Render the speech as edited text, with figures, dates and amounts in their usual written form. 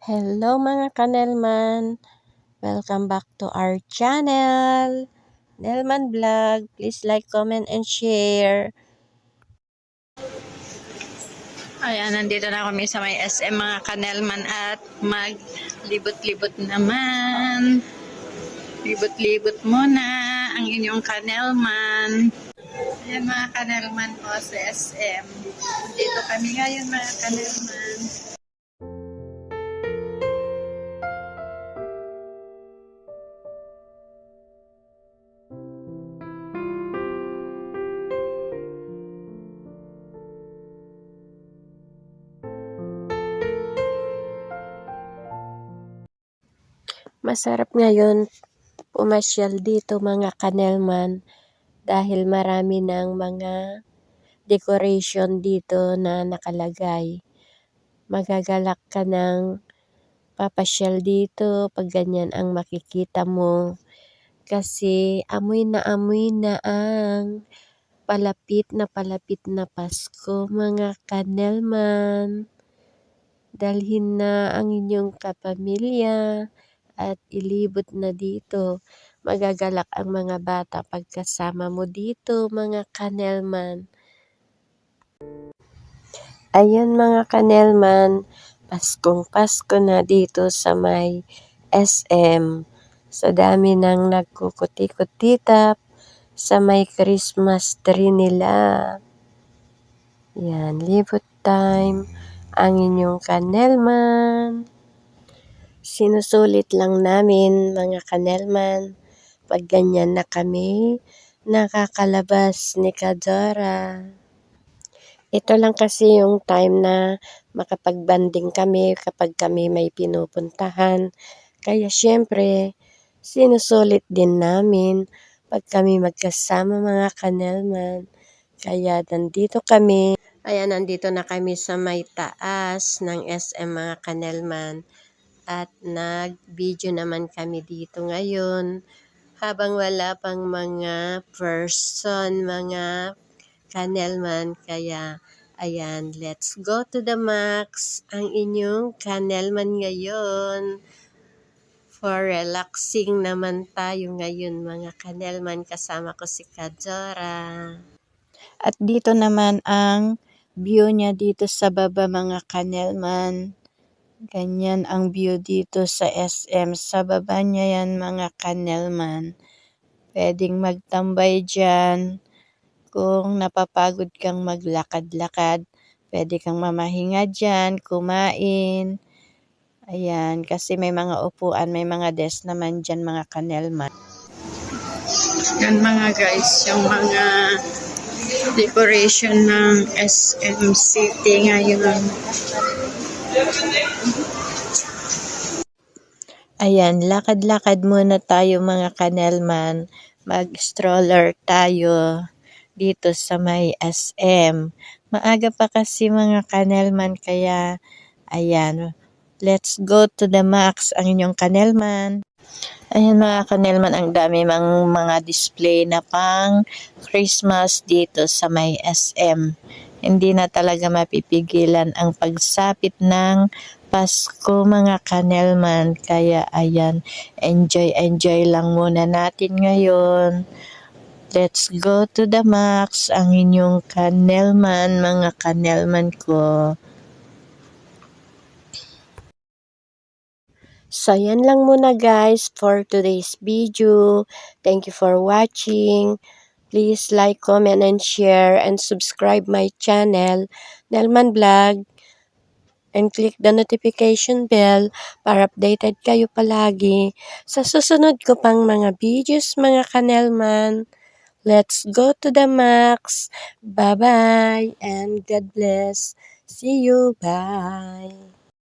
Hello mga kanelman! Welcome back to our channel, Nelman Vlog. Please like, comment, and share. Ayan, nandito na kami sa may SM mga kanelman at maglibot-libot naman. Libot-libot muna ang inyong kanelman. Ayan mga kanelman po sa SM. Dito kami ngayon mga kanelman. Masarap ngayon pumasyal dito mga kanelman dahil marami ng mga decoration dito na nakalagay. Magagalak ka ng papasyal dito pag ganyan ang makikita mo. Kasi amoy na ang palapit na Pasko mga kanelman. Dalhin na ang inyong kapamilya at ilibot na dito. Magagalak ang mga bata pagkasama mo dito mga kanelman. Ayun mga kanelman, Paskong Pasko na dito sa may SM. Sa dami ng nagkukutikot-titap sa may Christmas tree nila. Yan, libot time ang inyong kanelman. Sinusulit lang namin mga kanelman pag ganyan na kami nakakalabas ni Kadora. Ito lang kasi yung time na makapag-banding kami kapag kami may pinupuntahan. Kaya syempre, sinusulit din namin pag kami magkasama mga kanelman. Kaya nandito kami. Ayan, nandito na kami sa may taas ng SM mga kanelman. At nag-video naman kami dito ngayon habang wala pang mga person, mga kanelman. Kaya ayan, let's go to the max ang inyong kanelman ngayon. For relaxing naman tayo ngayon mga kanelman, kasama ko si Kadora. At dito naman ang view niya dito sa baba mga kanelman. Ganyan ang view dito sa SM. Sa baba niya yan mga kanelman. Pwedeng magtambay dyan. Kung napapagod kang maglakad-lakad, pwede kang mamahinga dyan, kumain. Ayan, kasi may mga upuan, may mga desk naman dyan mga kanelman. Yan mga guys, yung mga decoration ng SM City ngayon. Ayan, lakad-lakad muna tayo mga kanelman. Mag-stroller tayo dito sa may SM. Maaga pa kasi mga kanelman, kaya ayan, let's go to the max ang inyong kanelman. Ayan mga kanelman, ang dami mga display na pang Christmas dito sa may SM. Hindi na talaga mapipigilan ang pagsapit ng Pasko mga kanelman. Kaya ayan, enjoy lang muna natin ngayon. Let's go to the max ang inyong kanelman, mga kanelman ko. So yan lang muna guys for today's video. Thank you for watching. Please like, comment, and share, and subscribe my channel, Nelman Vlog. And click the notification bell para updated kayo palagi sa susunod ko pang mga videos mga kanelman. Let's go to the max. Bye-bye and God bless. See you. Bye.